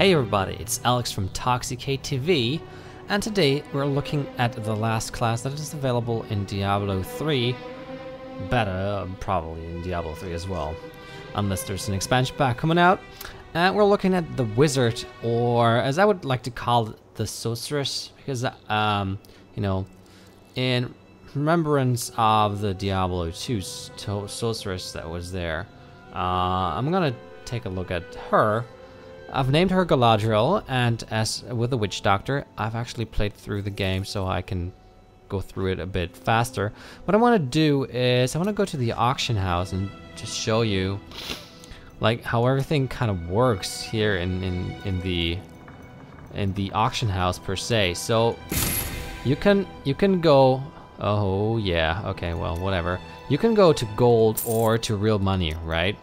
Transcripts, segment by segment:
Hey everybody, it's Alex from Toxicate TV, and today we're looking at the last class that is available in Diablo 3. Better, probably in Diablo 3 as well, unless there's an expansion pack coming out. And we're looking at the wizard, or as I would like to call it, the sorceress, because you know, in remembrance of the Diablo 2 sorceress that was there, I'm gonna take a look at her. I've named her Galadriel, and as with the Witch Doctor, I've actually played through the game so I can go through it a bit faster. What I want to do is I want to go to the auction house and just show you like how everything kind of works here in the auction house per se. So you can go, oh yeah, okay, well, whatever. You can go to gold or to real money, right?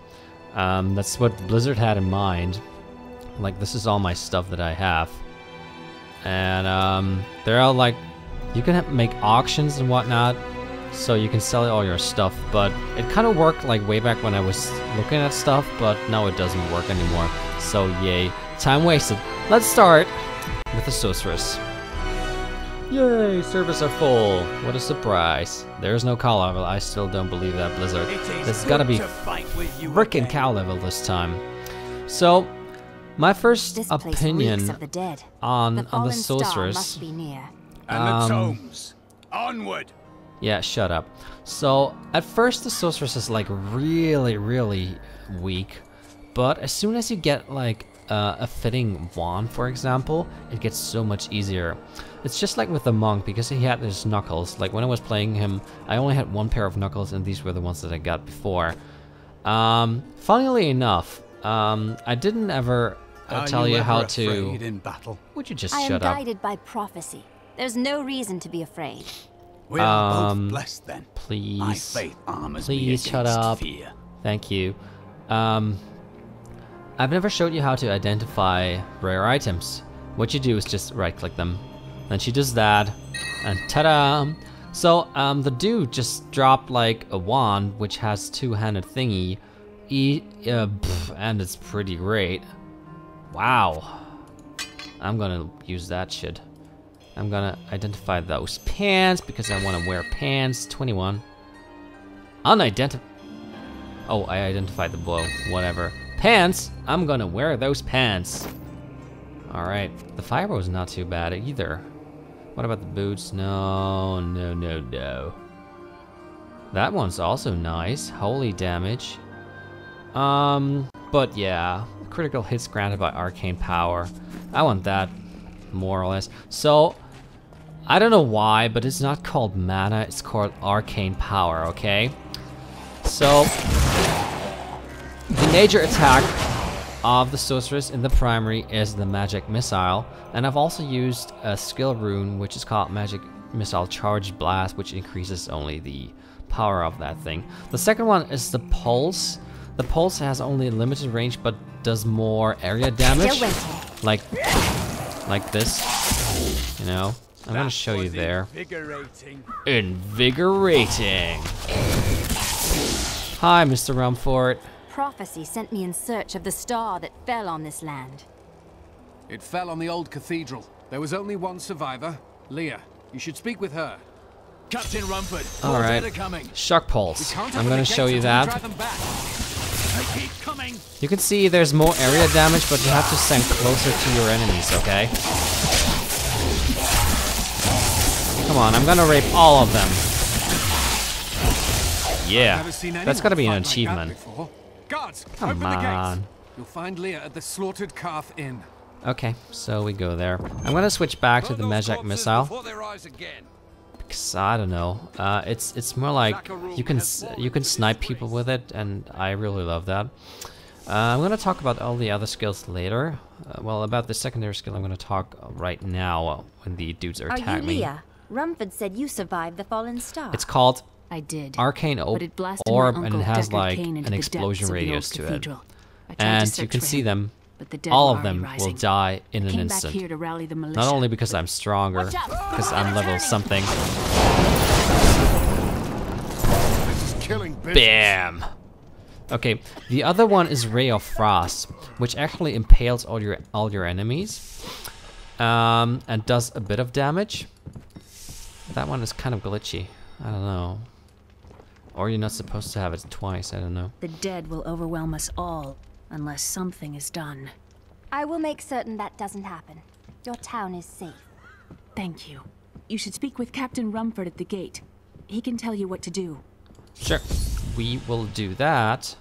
That's what Blizzard had in mind. Like, this is all my stuff that I have, and they're all like, you can make auctions and whatnot, so you can sell all your stuff. But it kind of worked like way back when I was looking at stuff, but now it doesn't work anymore. So yay, time wasted. Let's start with the sorceress. Yay, servers are full. What a surprise. There's no cow level. I still don't believe that, Blizzard. There's gotta be frickin' cow level this time. So my first opinion on the sorceress. And the tomes. Onward. Yeah, shut up. So at first the sorceress is like really weak, but as soon as you get like a fitting wand, for example, it gets so much easier. It's just like with the monk, because he had his knuckles. Like when I was playing him, I only had one pair of knuckles, and these were the ones that I got before. Funnily enough, I didn't ever tell you how to. In battle? Would you just I shut am up? guided by prophecy. There's no reason to be afraid. We are both blessed then. Please. My faith armors me Please shut against up. fear. Thank you. I've never showed you how to identify rare items. What you do is just right-click them. Then she does that, and ta-da! So the dude just dropped like a wand which has two-handed thingy, and it's pretty great. Wow. I'm gonna use that shit. I'm gonna identify those pants because I want to wear pants. 21. Unidentified. Oh, I identified the bow. Whatever. Pants. I'm gonna wear those pants. All right. The fireball is not too bad either. What about the boots? No. That one's also nice. Holy damage. But yeah, critical hits granted by arcane power. I want that, more or less. So, I don't know why, but it's not called mana, it's called arcane power, okay? So, the major attack of the sorceress in the primary is the magic missile, and I've also used a skill rune which is called magic missile charge blast, which increases only the power of that thing. The second one is the pulse. The pulse has only a limited range but does more area damage, like this, you know. I'm gonna show you there. Invigorating. Hi, Mr. Rumford. Prophecy sent me in search of the star that fell on this land. It fell on the old cathedral. There was only one survivor, Leah. You should speak with her. Captain Rumford. All right. Shock pulse. I'm gonna show you that. I keep coming. You can see there's more area damage, but you have to stand closer to your enemies, okay? Come on, I'm gonna rape all of them. Yeah, that's gotta be an achievement. Guards, Come on. You'll find Leah at the Slaughtered Calf Inn. Okay, so we go there. I'm gonna switch back to the magic missile. Because I don't know, it's more like you can snipe people with it, and I really love that. I'm gonna talk about all the other skills later. Well, about the secondary skill, I'm gonna talk right now when the dudes are attacking me. Leah? Rumford said you survived the fallen star. It's called I did. Arcane Orb, and it has like an explosion radius to it. And you can see them. All of them will die in an instant. Not only because I'm stronger, because I'm level something. This is killing business. Bam! Okay, the other one is Ray of Frost, which actually impales all your enemies, and does a bit of damage. That one is kind of glitchy. I don't know. Or you're not supposed to have it twice. I don't know. The dead will overwhelm us all unless something is done. I will make certain that doesn't happen. Your town is safe. Thank you. You should speak with Captain Rumford at the gate. He can tell you what to do. Sure, we will do that.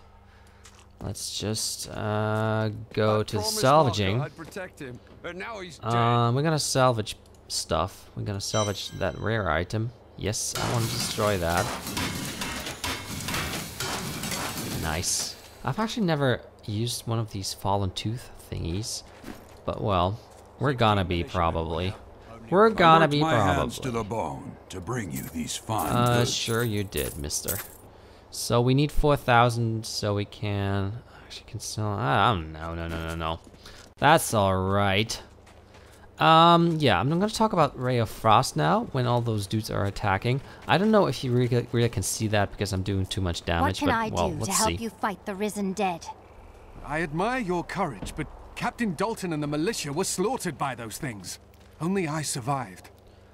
Let's just go to salvaging. We're gonna salvage stuff. We're gonna salvage that rare item. Yes, I want to destroy that. Nice. I've actually never used one of these fallen tooth thingies, but well, we're gonna be probably. We're gonna be probably. Hands to the bone to bring you these fine goods. Sure you did, mister. So we need 4,000 so we can actually can sell. No. That's all right. Yeah, I'm gonna talk about Ray of Frost now when all those dudes are attacking. I don't know if you really can see that because I'm doing too much damage. What can I well, do let's to help see. you fight the risen dead? I admire your courage, but Captain Dalton and the militia were slaughtered by those things. Only I survived.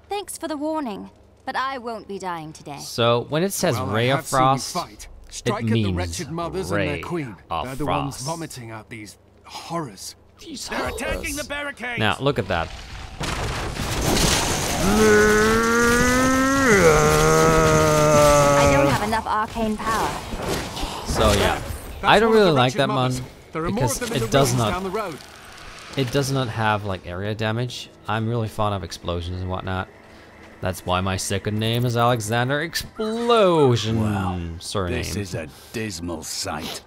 Thanks for the warning, but I won't be dying today. So when it says Well, Ray I of have seen you Frost, fight. it Strike at means the wretched mothers and Ray their queen. of They're the ones Frost. vomiting out these horrors. These They're attacking horrors. the barricades. Now look at that. I don't have enough arcane power. So yeah, That's I don't one of really the like wretched that mothers. one There are more because of them in it the does ruins not. down the road. It does not have like area damage. I'm really fond of explosions and whatnot. That's why my second name is Alexander Explosion. Wow, Surname. this is a dismal sight.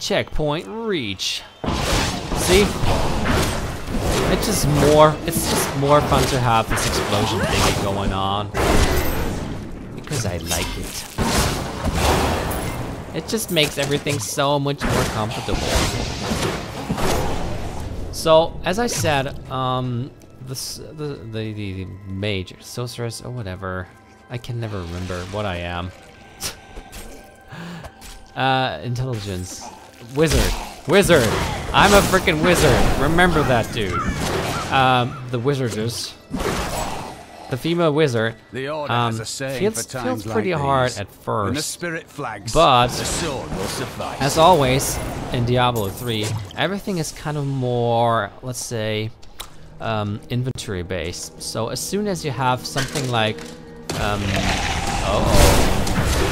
Checkpoint reach. See? It's just more fun to have this explosion thingy going on. Because I like it. It just makes everything so much more comfortable. So, as I said, the mage, sorceress, or whatever, I can never remember what I am. Intelligence. Wizard. I'm a freaking wizard. Remember that, dude. The wizardess. The female wizard. The order has a saying for times feels pretty like hard these. at When the first, spirit flags, but the sword will suffice. as always in Diablo 3, everything is kind of more, let's say, inventory based. So as soon as you have something like,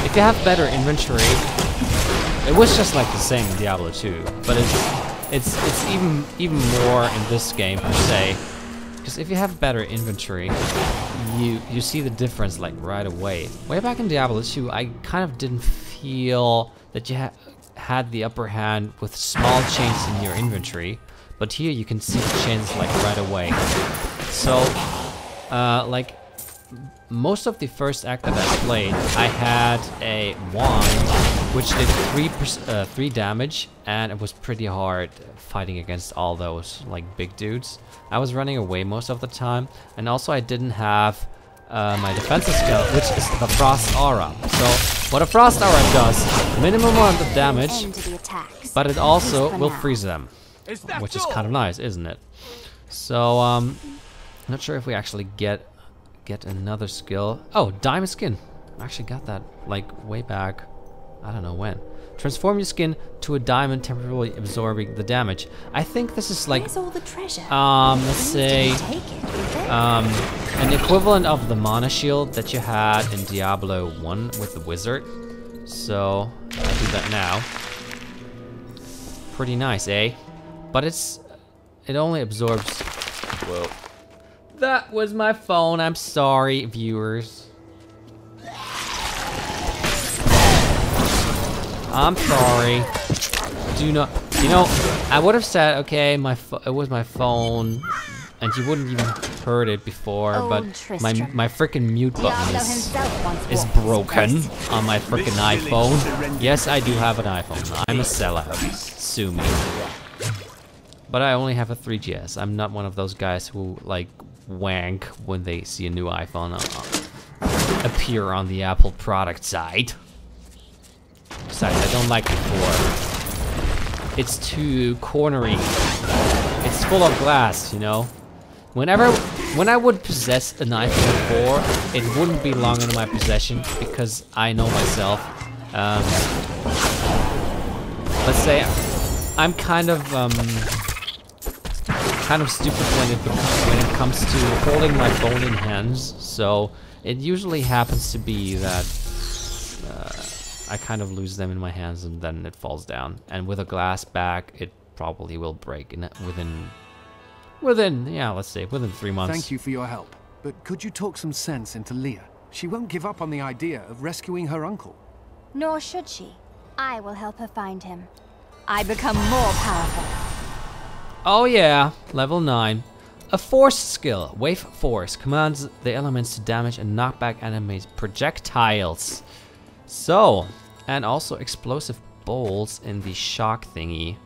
if you have better inventory, it was just like the same in Diablo 2, but it's even more in this game per se. Because if you have better inventory, you see the difference like right away. Way back in Diablo 2, I kind of didn't feel that you had the upper hand with small changes in your inventory, but here you can see the changes like right away. So, like most of the first act that I played, I had a wand which did 3 damage, and it was pretty hard fighting against all those like big dudes. I was running away most of the time, and also I didn't have my defensive skill, which is the Frost Aura. So what a Frost Aura does, minimum amount of damage, End to the attacks. but it also For will now. freeze them, Is that which is all? kind of nice, isn't it? So not sure if we actually get another skill. Oh, Diamond Skin. I actually got that like way back. I don't know when. Transform your skin to a diamond, temporarily absorbing the damage. I think this is like Where's all the treasure? let's say Take it. with it. an equivalent of the mana shield that you had in Diablo 1 with the wizard. So I'll do that now. Pretty nice, eh? But it only absorbs. Whoa. That was my phone. I'm sorry, viewers. I'm sorry. Do not. You know, I would have said, okay, it was my phone, and you wouldn't even heard it before. Old But Tristram. my freaking mute Diablo button himself once is walked this broken place. on my freaking iPhone. Yes, I do have an iPhone. I'm a sellout. Sue me. But I only have a 3GS. I'm not one of those guys who like wank when they see a new iPhone appear on the Apple product site. Besides, I don't like the 4. It's too cornery. It's full of glass, you know? When I would possess a knife before, it wouldn't be long in my possession because I know myself. Let's say I'm kind of stupid when it comes to holding my phone in hands. So it usually happens to be that I kind of lose them in my hands and then it falls down. And with a glass back, it probably will break within, yeah, let's say within 3 months. Thank you for your help. But could you talk some sense into Leah? She won't give up on the idea of rescuing her uncle. Nor should she. I will help her find him. I become more powerful. Oh yeah, level 9. A force skill, Wave Force, commands the elements to damage and knock back enemies' projectiles. So, and also explosive bolts in the shock thingy,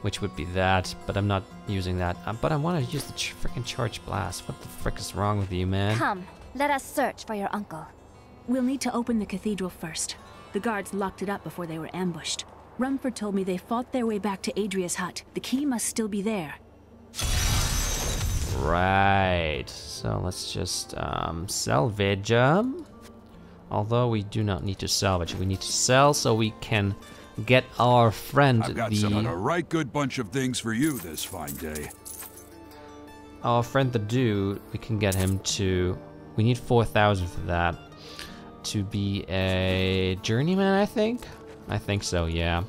which would be that, but I'm not using that. But I want to use the freaking charge blast. What the frick is wrong with you, man? Come, let us search for your uncle. We'll need to open the cathedral first. The guards locked it up before they were ambushed. Rumford told me they fought their way back to Adria's hut. The key must still be there. Right. So let's just salvage. Although we do not need to salvage, we need to sell so we can get our friend I've got a right good bunch of things for you this fine day. Our friend the dude, we can get him to. We need 4,000 for that. To be a journeyman, I think. I think so, yeah.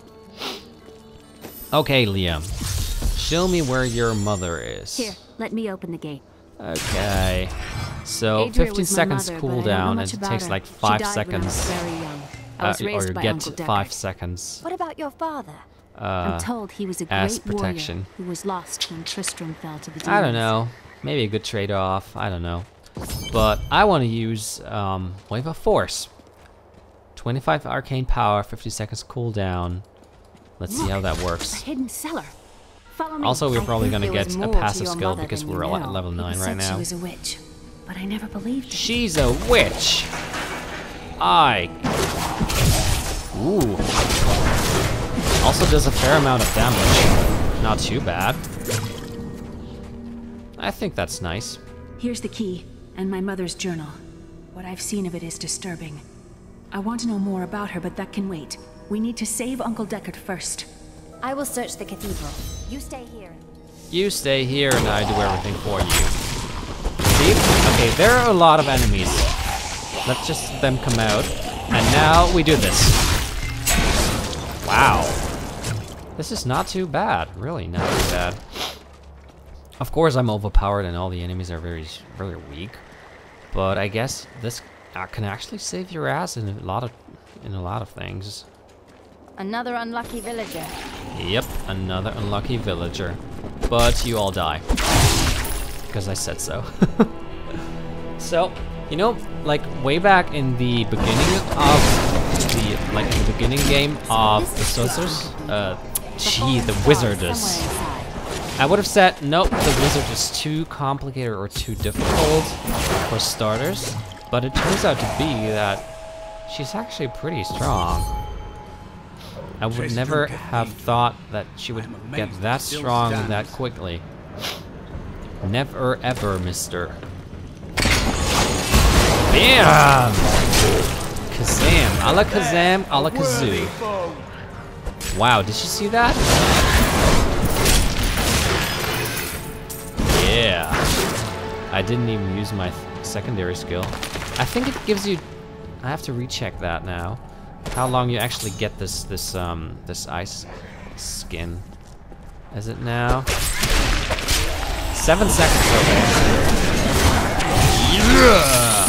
Okay, Liam. Show me where your mother is. Here, let me open the gate. Okay. So, Adria 15 seconds mother, cooldown, and it takes like 5 seconds. Very young. I was Or raised you by get Uncle Deckard. 5 seconds. What about your father? I'm told he was a as great protection. warrior who was lost when Tristram fell to the demons. I don't know. Maybe a good trade-off. I don't know. But I want to use Wave of Force. 25 arcane power, 50 seconds cooldown. Let's see how that A works. hidden cellar. Follow me. Also, we're probably think gonna there get was a more to passive your skill mother because than we're you at know. level 9 People right said now. she was a witch, but I never believed it. She's a witch. Ooh. Also does a fair amount of damage. Not too bad. I think that's nice. Here's the key, and my mother's journal. What I've seen of it is disturbing. I want to know more about her, but that can wait. We need to save Uncle Deckard first. I will search the cathedral. You stay here. You stay here and I do everything for you. See? Okay, there are a lot of enemies. Let's just let them come out. And now we do this. Wow. This is not too bad. Really not too bad. Of course I'm overpowered and all the enemies are very weak. But I guess this can actually save your ass in a lot of things. Another unlucky villager. Yep, another unlucky villager. But you all die. Because I said so. So, you know, like way back in the beginning of the beginning game of the sorcerers, the wizardess. I would have said, nope, the wizard is too complicated or too difficult for starters. But it turns out to be that she's actually pretty strong. I would never have thought that she would get that strong that quickly. Never ever, mister. Bam! Kazam! A la Kazam, a la Kazoo. Wow, did you see that? Yeah. I didn't even use my secondary skill. I think it gives you... I have to recheck that now. How long you actually get this ice skin. Is it now? 7 seconds, okay. Yeah!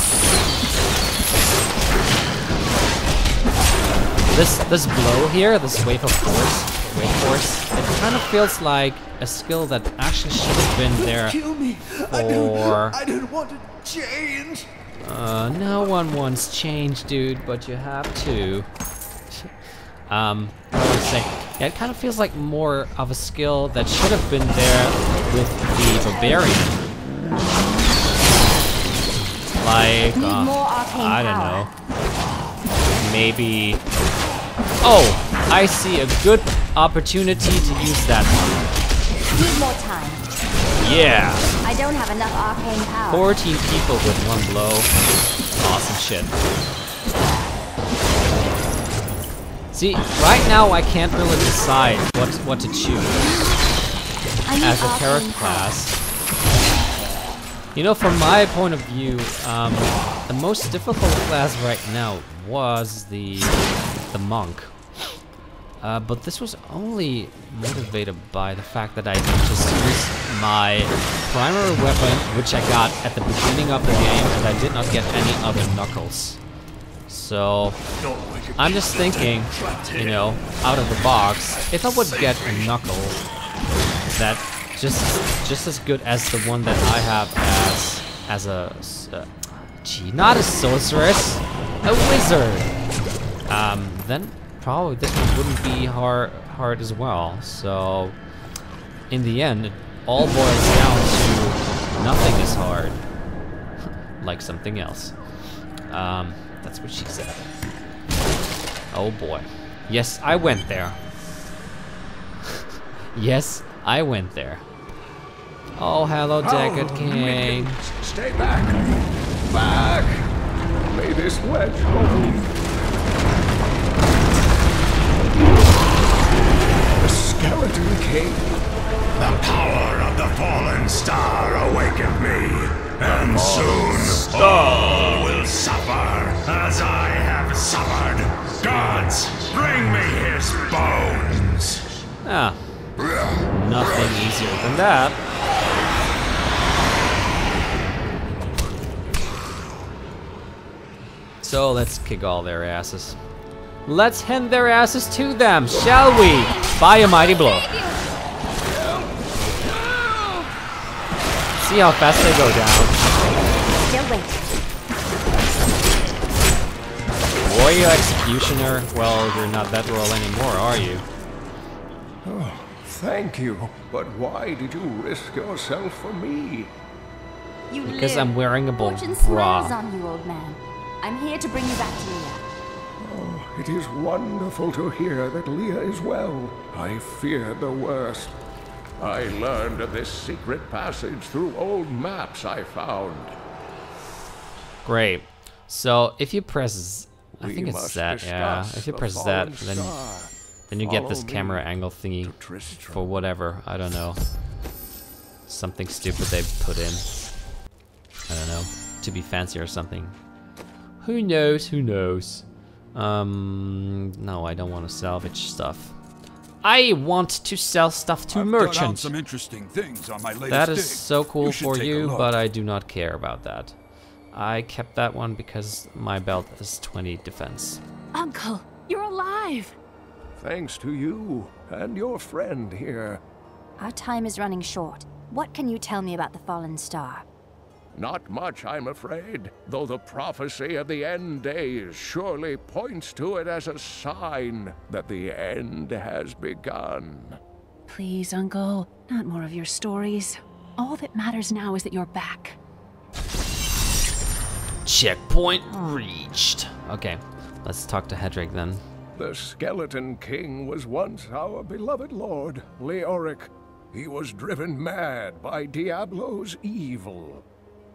This blow here, this wave force, it kind of feels like a skill that actually should have been there for... I don't want to change. No one wants change, dude, but you have to. I would say, yeah, it kind of feels like more of a skill that should have been there with the barbarian. Like, I don't know. Maybe. Oh, I see a good opportunity to use that one. Need more time. Yeah. I don't have enough arcane power. 14 people with one blow. Awesome shit. See, right now I can't really decide what to choose as a character class. You know, from my point of view, the most difficult class right now was the monk. But this was only motivated by the fact that I just used my primary weapon, which I got at the beginning of the game, and I did not get any other knuckles. So, I'm just thinking, you know, out of the box, if I would get a knuckle that just as good as the one that I have as a not a sorceress, a wizard, then probably this one wouldn't be hard as well. So, in the end, it all boils down to nothing is hard, like something else. That's what she said. Oh boy. Yes, I went there. Yes, I went there. Oh, hello, Deckard King. Stay back! Back! May this wedge hold. The Skeleton King. The power of the fallen star awakened me, and soon all will suffer as I have suffered. Gods, bring me his bones. Ah, nothing easier than that. So let's kick all their asses. Let's hand their asses to them, shall we? By a mighty blow. See how fast they go down. Still wait. Warrior Executioner? Well, you're not that role anymore, are you? Oh, thank you. But why did you risk yourself for me? You Because live. I'm wearing a Fortune bra. smiles on you, old man. I'm here to bring you back to Leah. Oh, it is wonderful to hear that Leah is well. I feared the worst. I learned of this secret passage through old maps I found. Great. So if you press, I We think it's must that, yeah. discuss If you the press that, fallen then you get this Follow me camera angle thingy to Tristram. for whatever. I don't know. Something stupid they put in. I don't know. To be fancy or something. Who knows? Who knows? No, I don't want to salvage stuff. I want to sell stuff to I've dug out merchants. some interesting things on my latest That is dig. so cool should for take a you, look. but I do not care about that. I kept that one because my belt is 20 defense. Uncle, you're alive! Thanks to you and your friend here. Our time is running short. What can you tell me about the fallen star? Not much, I'm afraid, though the prophecy of the end days surely points to it as a sign that the end has begun. Please, Uncle, not more of your stories. All that matters now is that you're back. Checkpoint reached. Okay, let's talk to Hedrick then. The Skeleton King was once our beloved lord, Leoric. He was driven mad by Diablo's evil.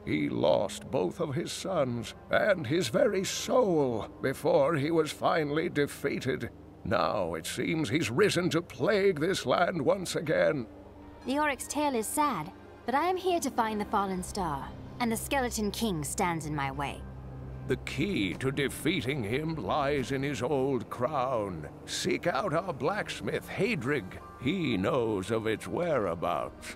He lost both of his sons and his very soul before he was finally defeated. Now it seems he's risen to plague this land once again. Leoric's tale is sad, but I am here to find the fallen star, and the Skeleton King stands in my way. The key to defeating him lies in his old crown. Seek out our blacksmith, Hedrig. He knows of its whereabouts.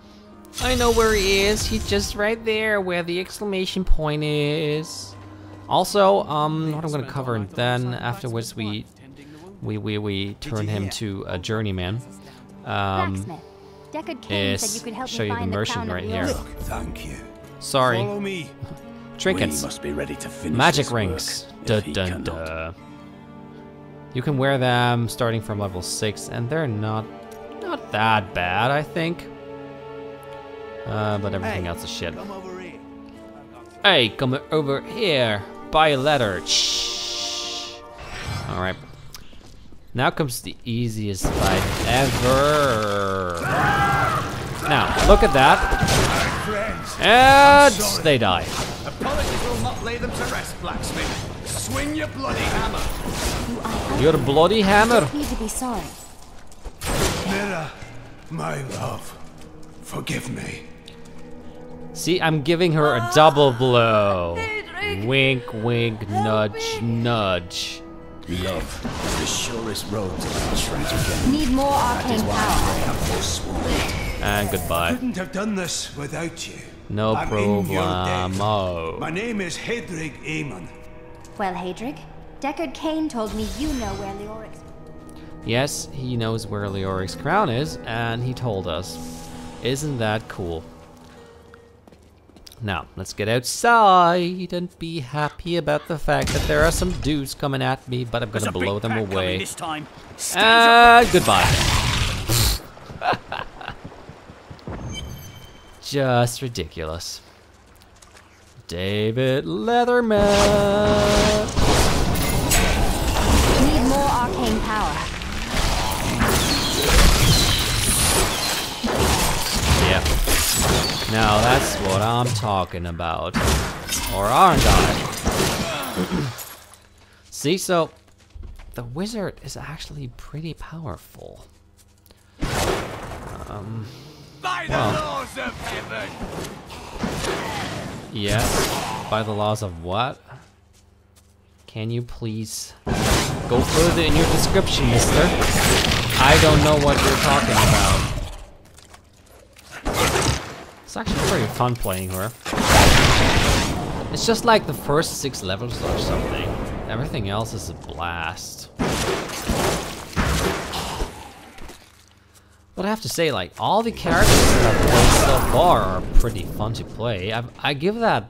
I know where he is. He's just right there where the exclamation point is. Also, what I'm gonna cover then afterwards we turn him to a journeyman. Blacksmith, Deckard King Is said you could help show me you the find the merchant crown of right here. Leoric. Thank you. Sorry. Follow me. Trinkets. We must be ready to finish Magic this rings. work Dun if he dun cannot. dun. You can wear them starting from level 6, and they're not that bad, I think. But everything else is shit. Come over here. Hey, come over here. Buy a letter. Shh. All right. Now comes the easiest fight ever. Now, look at that. And they die. Apologies will not lay them to rest, blacksmith. Swing your bloody hammer. Your bloody hammer. You need to be sorry. Mira, my love, forgive me. See, I'm giving her a double blow. Wink, wink, nudge, nudge. Love is the surest road to the treasure again. Need more arcane power. And goodbye. Couldn't have done this without you. No I'm in your debt. problemo. My name is Hedrig Aemon. Well, Hadrig, Deckard Cain told me you know where Leoric's... Yes, he knows where Leoric's crown is, and he told us. Isn't that cool? Now, let's get outside and be happy about the fact that there are some dudes coming at me, but I'm gonna blow them away. And goodbye. Just ridiculous. David Leatherman. Need more arcane power. Yep. Now that's what I'm talking about. Or aren't I? See, so the wizard is actually pretty powerful. By the laws of heaven! Yes, by the laws of what? Can you please go further in your description, mister? I don't know what you're talking about. It's actually pretty fun playing her. It's just like the first 6 levels or something. Everything else is a blast. But I have to say, like, all the characters that I've played so far are pretty fun to play. I give that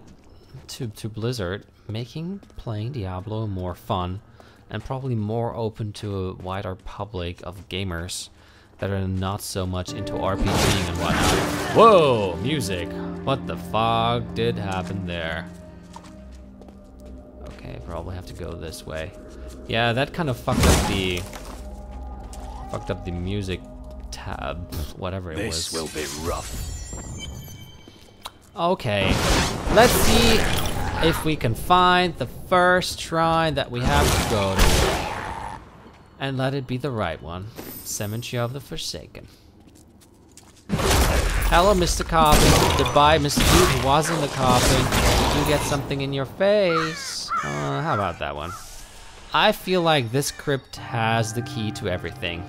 to Blizzard, making playing Diablo more fun and probably more open to a wider public of gamers that are not so much into RPGing and whatnot. Whoa, music! What the fuck did happen there? Okay, probably have to go this way. Yeah, that kind of fucked up the music tab, whatever it was. This will be rough. Okay, let's see if we can find the first shrine that we have to go to. And let it be the right one. Cemetery of the Forsaken. Hello, Mr. Coffin. Goodbye, Mr. Dude who was in the coffin. Did you get something in your face? How about that one? I feel like this crypt has the key to everything.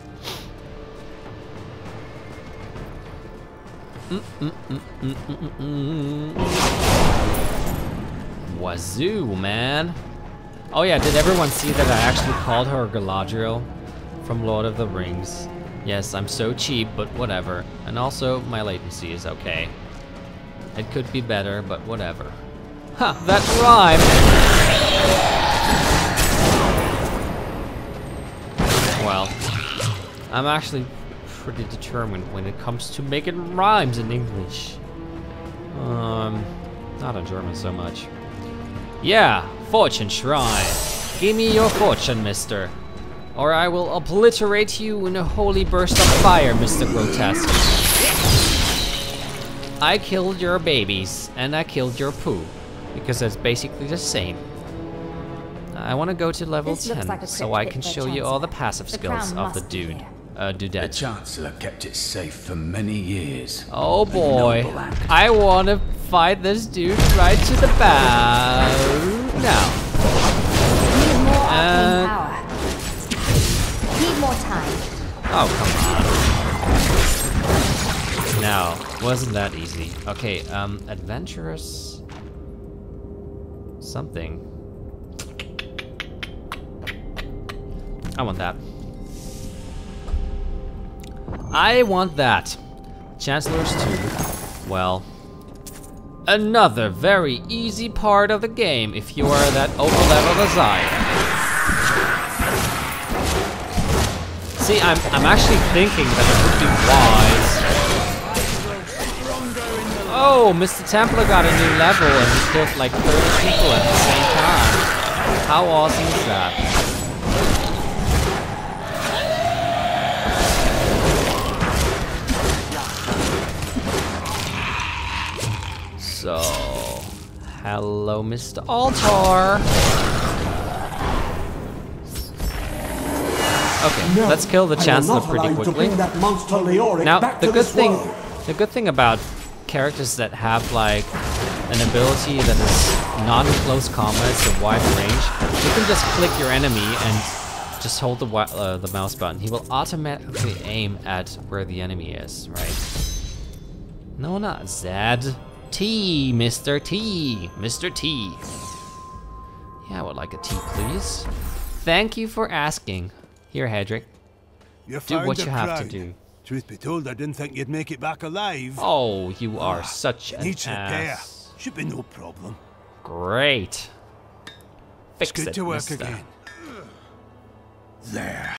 Wazoo, man. Oh yeah, did everyone see that I actually called her Galadriel from Lord of the Rings? Yes, I'm so cheap, but whatever. And also, my latency is okay. It could be better, but whatever. Ha, that rhymed! Well, I'm actually pretty determined when it comes to making rhymes in English. Not in German so much. Yeah, Fortune Shrine. Give me your fortune, mister. Or I will obliterate you in a holy burst of fire, Mr. Grotesque. I killed your babies, and I killed your poo. Because that's basically the same. I want to go to level 10, like so I can show you all the passive skills of the dude. The Dudette. Chancellor kept it safe for many years. Oh boy, I want to fight this dude right to the bow now. Need more arcane power. Need more time. Oh, come on. Now, wasn't that easy? Okay, adventurous... something. I want that. I want that. Chancellor's 2. Well, another very easy part of the game if you are that over-leveled as I am. See, I'm actually thinking that it would be wise. Oh, Mr. Templar got a new level and he killed like 30 people at the same time. How awesome is that? So, hello, Mr. Altar. Okay, let's kill the Chancellor pretty quickly. Now, the good thing about characters that have like an ability that is non-close combat, so wide range, you can just click your enemy and just hold the mouse button. He will automatically aim at where the enemy is, right? No, not Zed. T, Mr. T. Mr. T. Yeah, I would like a tea, please. Thank you for asking. Here, Hedrick. Do what you have to do. Truth be told, I didn't think you'd make it back alive. Oh, you are such an Needs repair. ass. Should be no problem. Great. Fix It's good it, to work mister. again. There.